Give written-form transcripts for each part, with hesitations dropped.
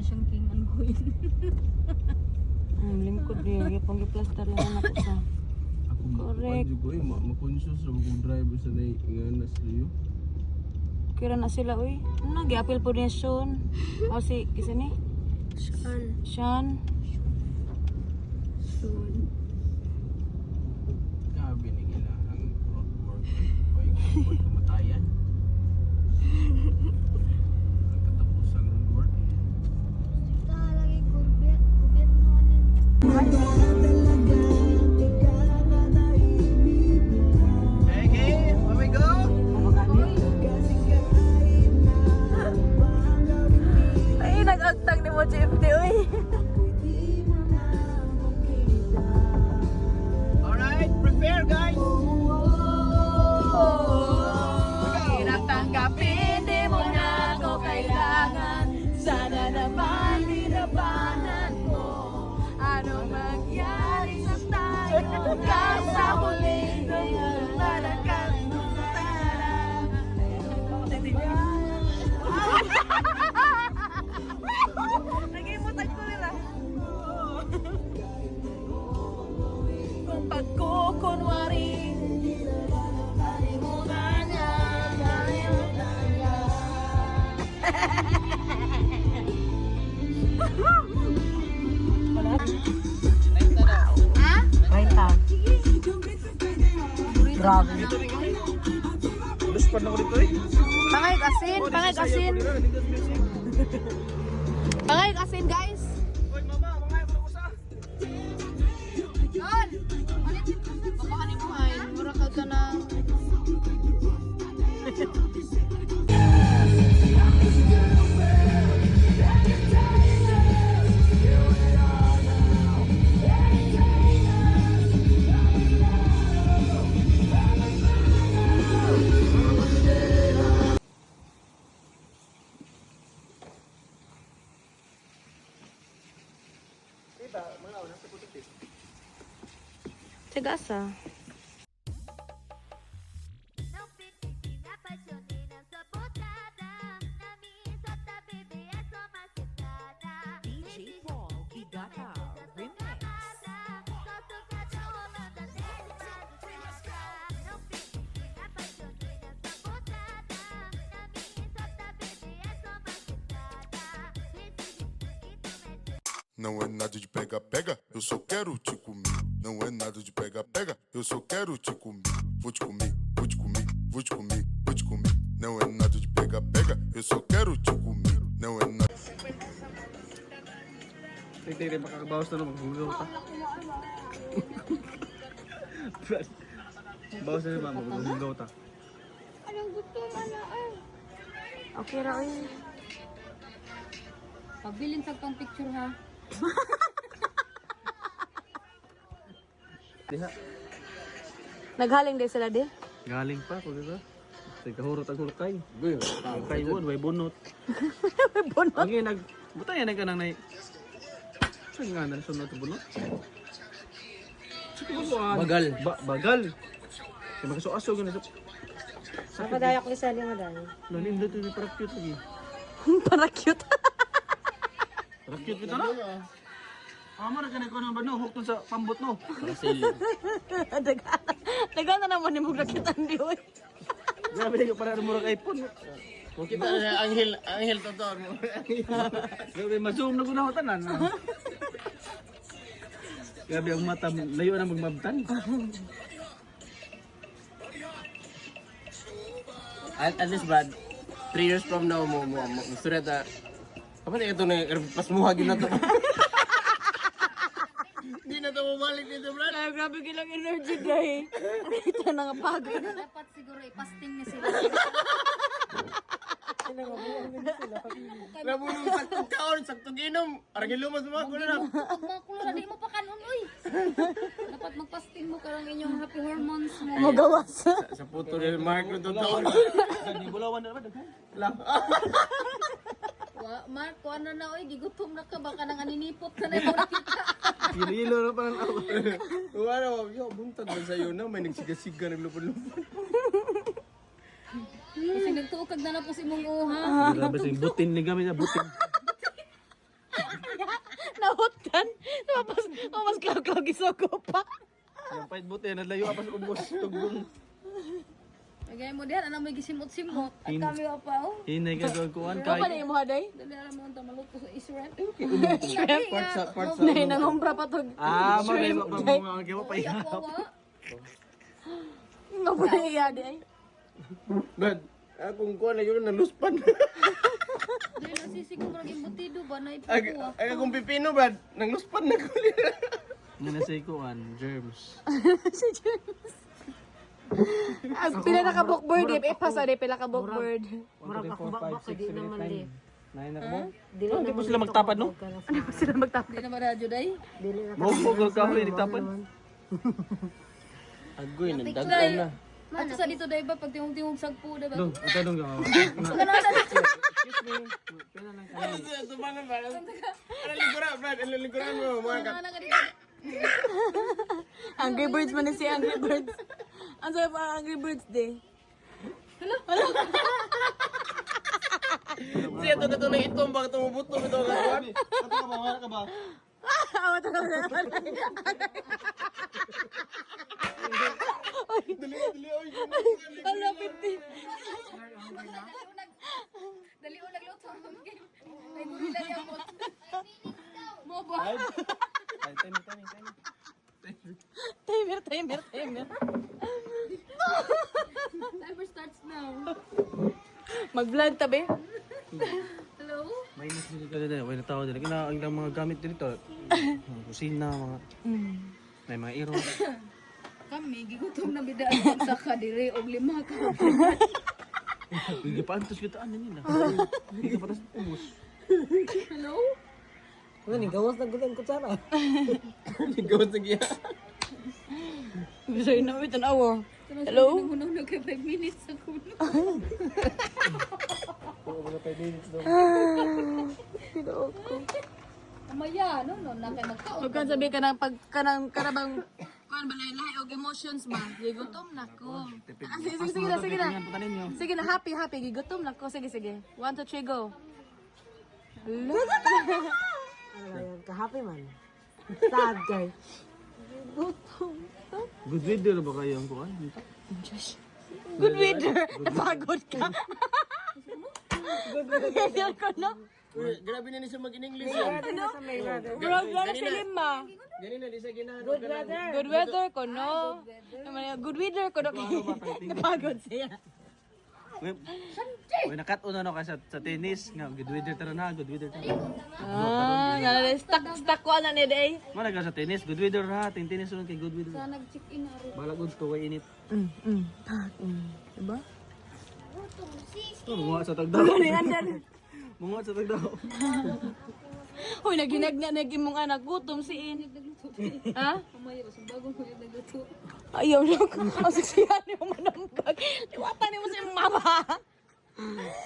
siyang king and queen. Ang lingkod niya, pang plaster lang ako sa. Ako Correct. ko ma-conscious sa mga driver sa nga sa iyo. Kira na sila, uy. Ano, gi-appeal po niya Sean. O si, kisa ni? Sean. Soon. Grabe ni nila ang road work. May kamatayan. Ang katapusang road work. Lagi gobyerno Hey, where we go? Ay, nag-agtag ni mo, GFT, uy. Alright, prepare guys! Hirap tanggapin, di mo na ako kailangan. Sana naman dinabanan mo. Anong mangyari sa tayo? Hanggang sa huling para kang nag-imutan ko nila. Kung pagkukunwari Grabe. Bus pa na ko dito eh. Pangay asin, pangay asin. Pangay asin, guys. Hoy mama, mga ko na sa. Yon. Ulit. Baka ni mo ay mura ka na. Segasa. DJ Paul Hidaka Remix. Não é nada de pega-pega, eu só quero te comer. Não é nada de pega-pega, eu só quero te comer. Vou te comer, vou te comer, vou te comer, vou te comer. Não é nada de pega-pega, eu só quero te comer. Não é nada. Tignan makakabawas na naman, maghulugaw ka. Bawas na naman, maghulugaw ta. Anong gusto man na ay? Okay ra oy. Pagbilin sa pang picture ha. Diha. Naghaling din sila di. Galing pa ko dito. Say kahurot ang hulkay. Kay won way bunot. Bunot. Ang nag butay na kanang nay. Saan nga na sunod to bunot? Bagal. Bagal. Kaya magkasuaso gani sa. Nakadayak ni Sally nga dahil. Lalim dito ni para cute lagi. Para cute. Para cute bitaw na. Amar ka na ko nang bano hukton sa pambot no. Dagan na naman ni mo nakitan di oy. Grabe ka para mo ra iPhone. Kung kita na anghel totoo mo. Grabe ma-zoom na guna tanan. Grabe ang mata layo na magmabtan. At least Brad, 3 years from now mo gusto na ta. Apa na ito na pasmuhagin na to. Hindi na to bumalik dito Brad. Ay, grabe kilang energy dahil. Ito na nga pagod. Dapat siguro ipasting na sila. Nabulong saktong kaon, saktong inom. Aragin lumas mo ako na. Magmakulo di mo pa kanon uy. Dapat magpasting mo karang inyong happy hormones mo. Magawas. Sa puto ni Mark no totoo. Di bulawan na ba? Mark, kuha na na oy, gigutom na ka baka nang aninipot ka na yung kita. Hilo na parang ako. Wala ko, yo, buntad man sa'yo na. May nagsiga-siga, naglupon-lupon. Kasi nagtuukag na na po si mong uha. Grabe sa butin ni gamit na butin. Nautan. Tapos klaw-klaw gisoko pa. Yung pahit buti, nalayo apas ubos. Tugong. Lagay mo diyan, ano may gisimot-simot. At kami pa, oh. Hinay ka gagawin Ano pa kahit. na yung muhaday? Dali alam mo ang maluto sa Israel. Parts sa Nay, nangumbra pa to. Ah, magay pa mga gawa pa Ay, yan. ako, wa. Nga pa na iya di ay. Brad, akong kuha na yun, naluspan. Dili na sisigo mo naging butido ba na Ay, ipukuha. akong pipino, Brad, naluspan na ko. Nga nasaykuan, germs. Pila na ka bookboard, ipasa di pila ka bookboard. Murag ako bakbak, di naman lift. Nine na mo? Dili Hindi mo sila magtapad, no? Ano ba sila magtapos? Di na maradyo day. Mawag ka kahoy, nagtapad. Agoy, nandagan na. Ato sa dito day ba pag tingog-tingog sagpo day ba? Dong, tanong ka. Tumanan ba? Ano ligura, Brad? Ano liguran mo? Mga ka... Ano ka dito? Angry Birds man si Angry Birds. Ang sarap ang Angry Birds day. Siya, ito na itong baka tumubuto ito. Ato ka ba? Wala ka ba? Awa ta na. Ala piti. Dali o nagluto. Ay gorilla niya mo. Mo ba? Timer. Timer starts now. Mag-vlog tabi. Hello? May inis din ka din. May natawa din. Kina ang mga gamit dito. Mga kusina, mga... May mga iro. Kami gigutom na bidaan sa kadire og 5 ka. Hindi pa antos kita ano nila. Hindi ka patas ubos. Hello? Nagawad sa giya. Sorry na wait an hour. Hello? Nang na kay 5 minutes ako. Amaya, no na kay magkaon. Huwag kang sabi ka ng pag karabang kuan balay lahi og emotions ba? Gigutom na ko. Sige na. Sige na, happy. Gigutom na ko. Sige. 1, 2, 3, go. Ka-happy man. Sad guy. Good video ba kayo ang kuhan? Good weather. Napagod ka. Good weather ko, no? Grabe na ni siya mag-in-English yan. Bro, gano'n si Lima. Ganun na, di siya ginano. Good weather ko, no? Good weather ko, no? Napagod siya. Uy, nakat una no kasi sa tennis. Nga, good weather tara na, good weather tara. Stuck ko na ni Day. Mana ka sa tennis, good weather ha. Tennis unon kay good weather. Sa nag-check-in na rin. Balak gud to way init. Diba? Munga sa tagdaw. Munga sa tagdaw. Hoy, naging mong anak, gutom si In. Ha? Amaya, sa bagong ko yung nagluto. Ayaw na ko. Ang siksihan niyo manambag. Liwatan niyo mo sa iyong mama.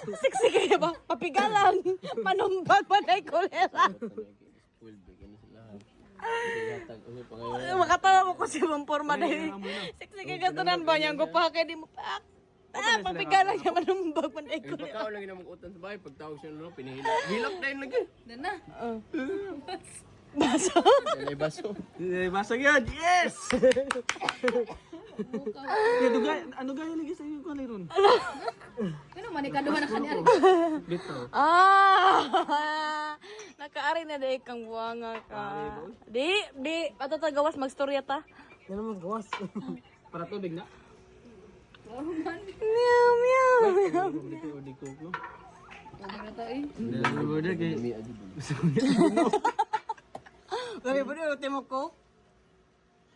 Siksi kayo ba? Papigalang. Manambag pa na kolera. Makatawa mo ko si Mamporma dahil. Siksi kayo gatunan ba niyang gupake di mo pa. Papigalang niya manambag pa na kolera. Pagkaon lang yung mag-utan sa bahay, pagtawag siya no, pinihila. Hilak na yun lagi. Dana. Baso. Dalay baso. Basag yan. Yes. Ano gaya lagi sa iyo ko ron? Ano man ikaduha na kanya. Bitaw. Nakaari na dahil kang buwanga ka. Di. Patatagawas magstorya ta. Yan naman gawas. Para tubig na. Meow. Di ko no. Ano na to eh? Good weather kay. Gabi po rin, mo ko.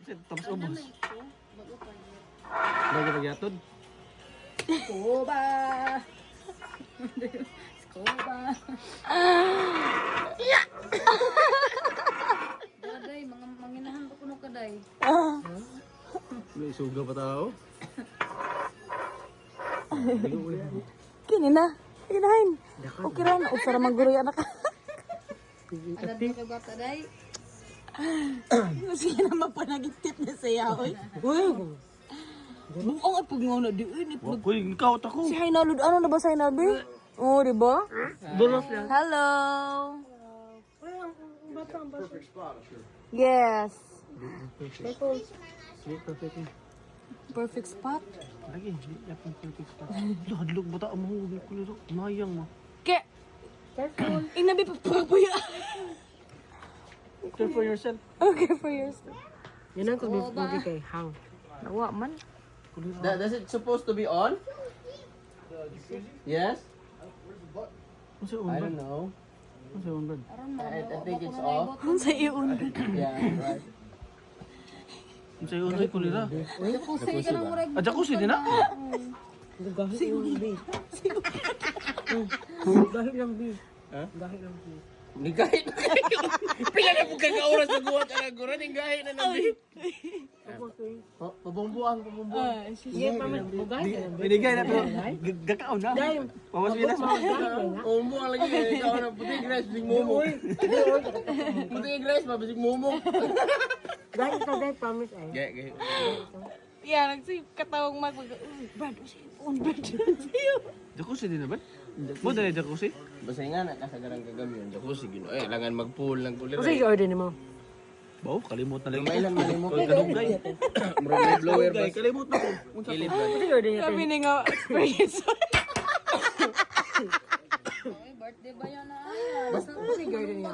Tapos ubos. Lagi pagyatod. Skoba. Skoba. Daday, mga manginahan pa kuno kaday. May suga pa tao. Kini na. Kinahin. Okay ra na. Usara magguruya na ka. Adat mo kay bata day. Sige na mapanagitip na siya. Ang ipag nga na di. Kuy, ikaw tako. Si Hainalud, ano na ba si Hainalud? Oo, di ba? Dulos yan. Hello. Yes. Di perfect ni. Perfect spot. Lagi, di yapon perfect spot. Lo hadlok bata ang mahugil ko nito. Mayang mo. Ke. Careful. Inabi pa papuya. Care for yourself. Okay for yourself. Yan ang kubi kay hang. Nawa man. Does it supposed to be on? Yes? Ano sa I unbad? don't know. Ano sa unbad? I think it's off. Ano sa iyon? Yeah, right. Ano sa unbad ko nila? Jacuzzi ka ng murag. Ah, jacuzzi din na? Gahi yung bi. Gahi lang bi. Gahi lang bi. Ni kahit pila na po kagaoras sa guwat ang gura ning gahi na nabi. Pabombuang. Sige pa man gahi lang bi. Binigay na to. Gakaon na. Pawas bilas mo. Pabombuang lagi ikaw na puti grass big momo. Puti grass pa bisig momo. Gahi ka dai promise ay. Gay. Yeah, nagsi katawang mag Brad, on Brad. Jacuzzi din na ba? Mo dali jacuzzi? Basta nga nakasagarang kagami yun. Jacuzzi gino. Eh, langan mag-pool lang kulir. Kasi i-order nimo. Bawo, kalimot na lagi. May lang malimot. Kalugay. Murag blower ba? Kalimot na ko. Kilid ba? Kasi i-order niya. Kami na nga experience. Birthday ba yan na? Kasi i-order niya.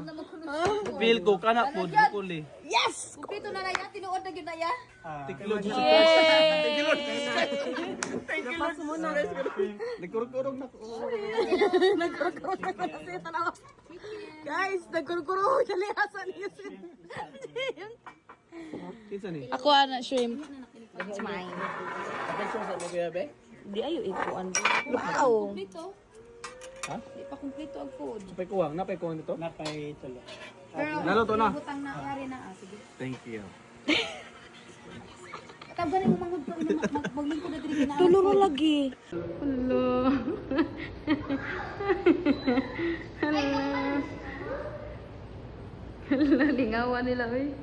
Feel ko kana po bukol eh. Yes! Kupito na na yan. Tinuod na yun na yan. Tiklod sa Yay! Napas mo na. nagkurog-kurog na ko. Guys, nagkurukuro. Dalihasan niyo sin. Kinsa ni? Ako ana shrimp. It's mine. Kapag sa mo kaya be? Di ayo ikuan. Wow! Kumpleto. Ha? Di pa kumpleto ang food. Napay kuwang, napay kuwang nito? Napay tulo. Pero Naluto na. butang na yari na. Sige. Thank you. Taba na yung mga maglingkod na diri na. Tuluro lagi. Hello. Lingawan nila oy.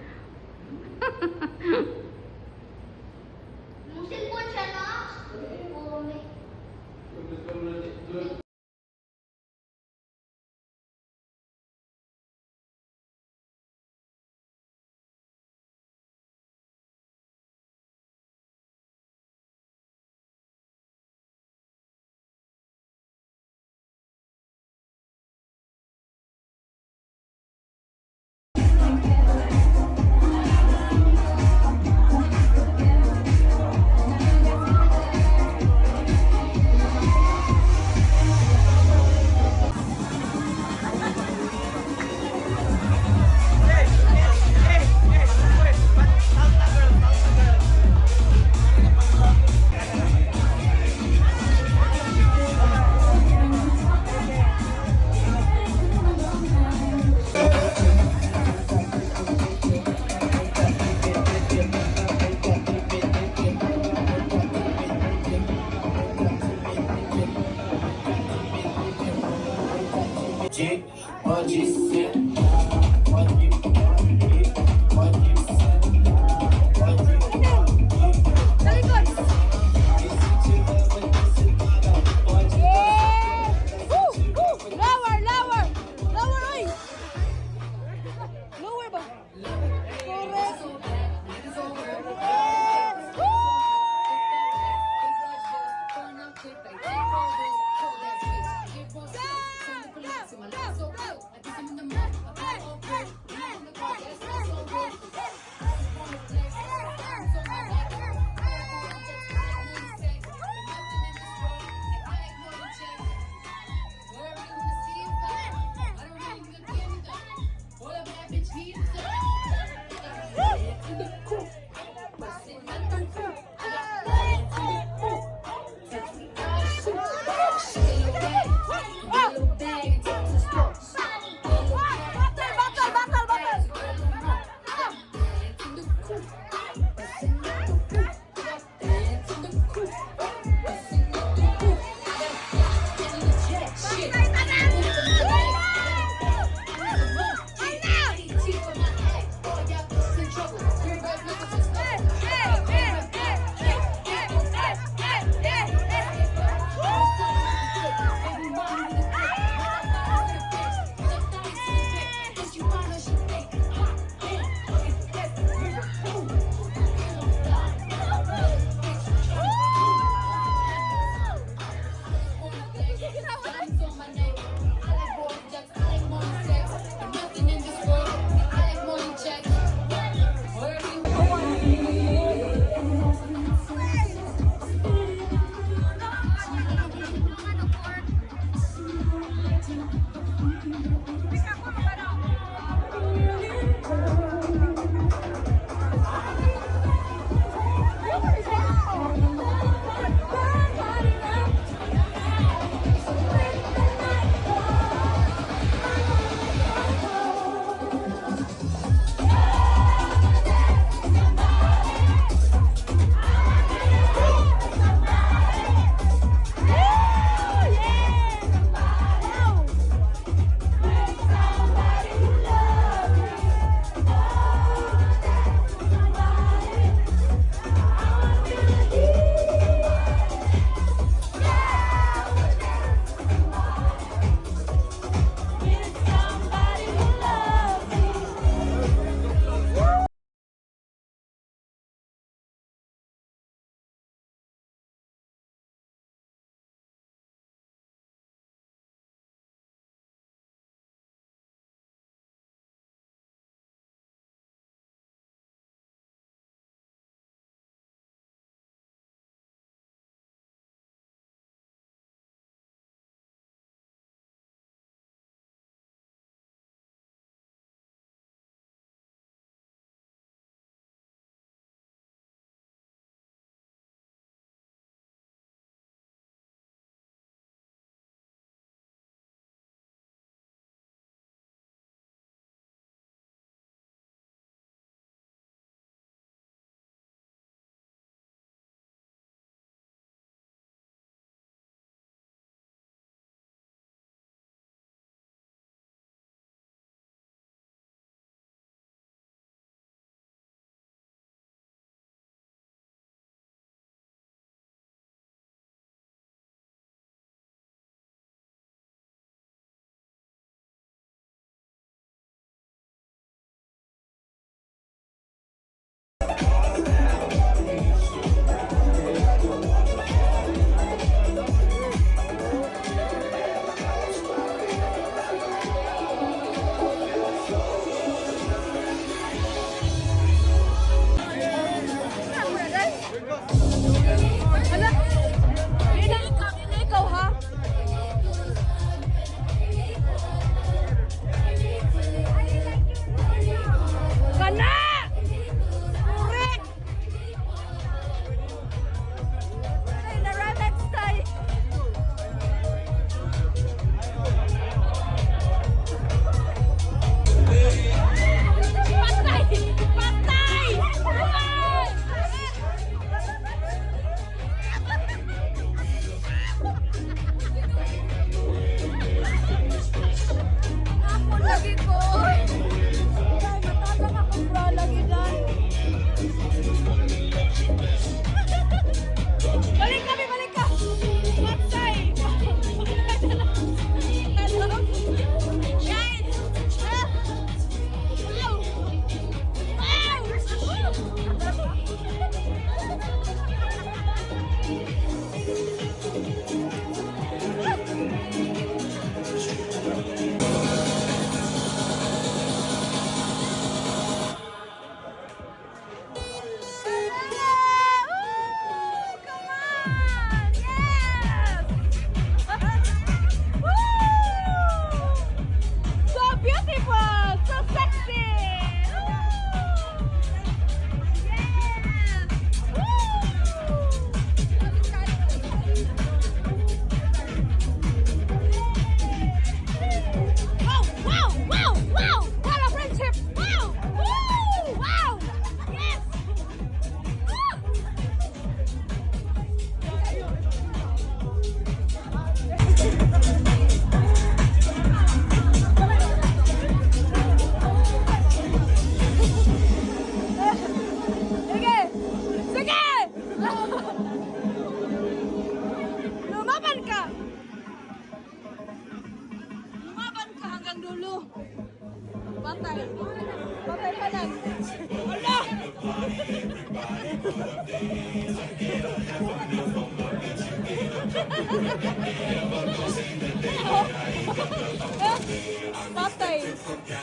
Patay.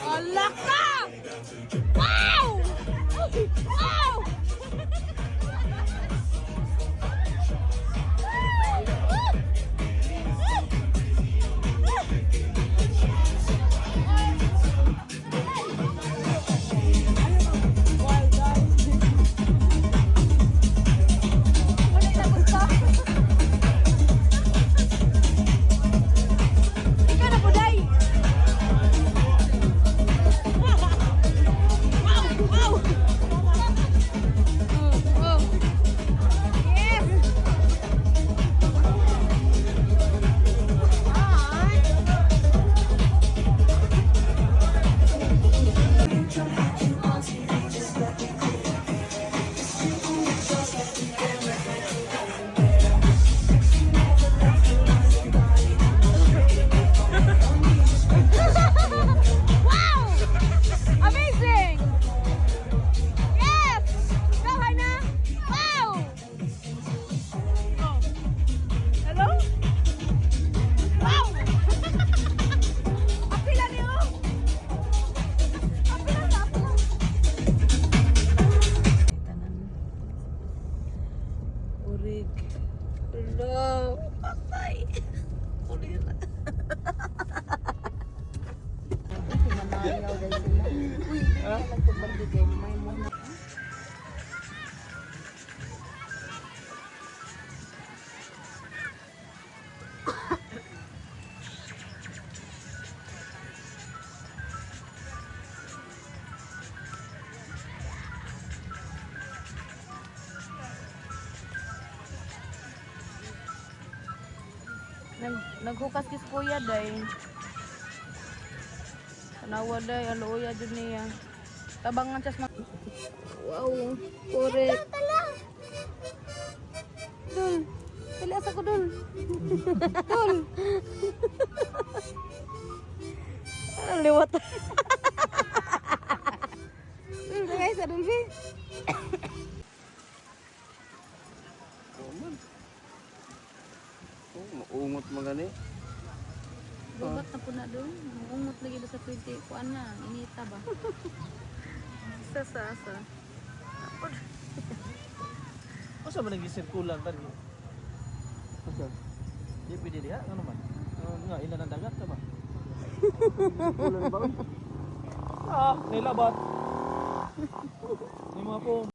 Ala ka! Wow! Wow! Naghukas kis kuya day. Tanawa day, aluya dyan niya. Tabangan siya sa wow, correct. Dul, pilas ako dul. Dul. Lewat. Dul, guys, dul bi. Maungot mga gani. Bubat na po na doon. Ungot lagi ba sa 20? Kuan na, inita ba? Asa. Asa man nang sirkulan tadi? Asa? Di pwede diha ano man? Nga ilan ang dagat ka ba? Ulan ba? Nilabat. Ni mga po.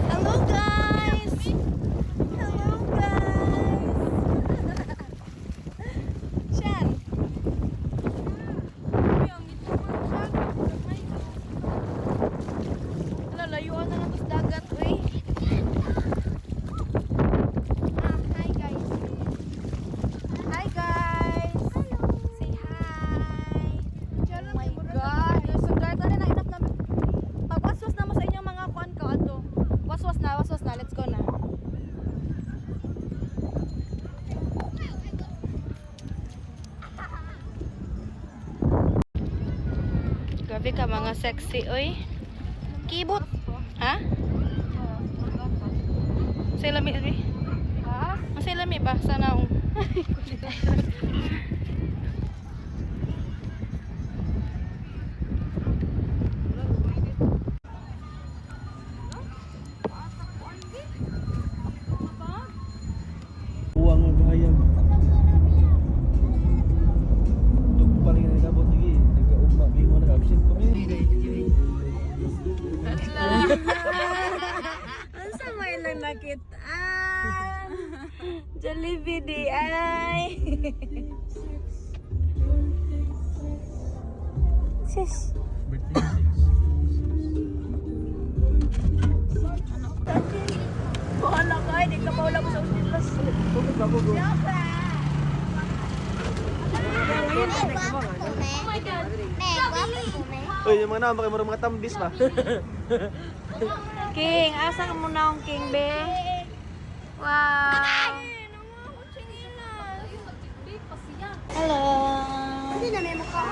Hello guys! Hello guys! Shan! Wala, layuan na nga tos dagat, uy. Hi guys! Hi guys! Say hi! Oh my God! So guys, ano na inap namin? Pag-waswas na mo sa inyong mga kuan ka, ato. Waswas na. Let's go na. Grabe ka mga sexy, oy. Kibot. Ha? Say lami, oy. Ha? Say lami ba? Sana akong... Uwang ang bahayag. Ito paling nagabot lagi. Nagkaugma. Bimo nag-absent kami. Ansa may lang nakitaan? Jollibee di ay. Sis. Wala ka, di ka pa wala ko sa hospital. Uy, yung mga naman kayo mga tambis ba? King, asa mo na ang King, be? Wow. Hello. Hindi na may mukha.